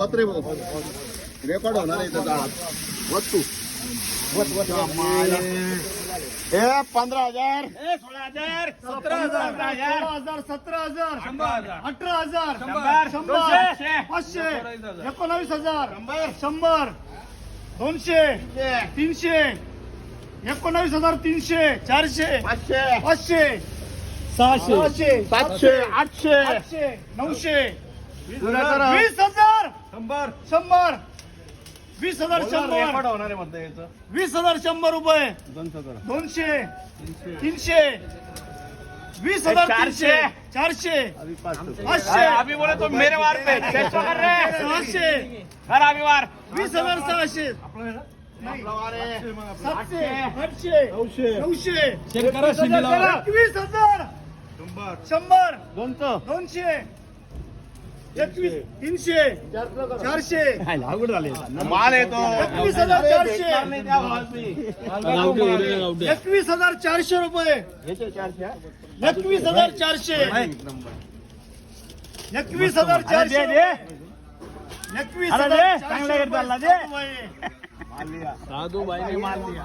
पत्रे रेकॉर्ड होणार आहे इथं जाळात. वस्तू हे 15,000 16,000 17,000 17,000 17,000 100,000 18,000 100 500 19,000 100 200 300 19,300 400 500 600 700 800 900 20,000 100 20,000 100 होणार आहे म्हणता याचं 20,000 100 रुपये 200 300 20,000 400 400 500 अभी बोले तो मेरे वार पे 600 कर रहे हैं 600 कर अभी वार 20,000 600 700 800 900 21,000 100 200 21 300 400 माल आहे तो 21,400 21,400 रुपये 21,400 21,400 21,400 रुपये. साधू भाई ने माल दिया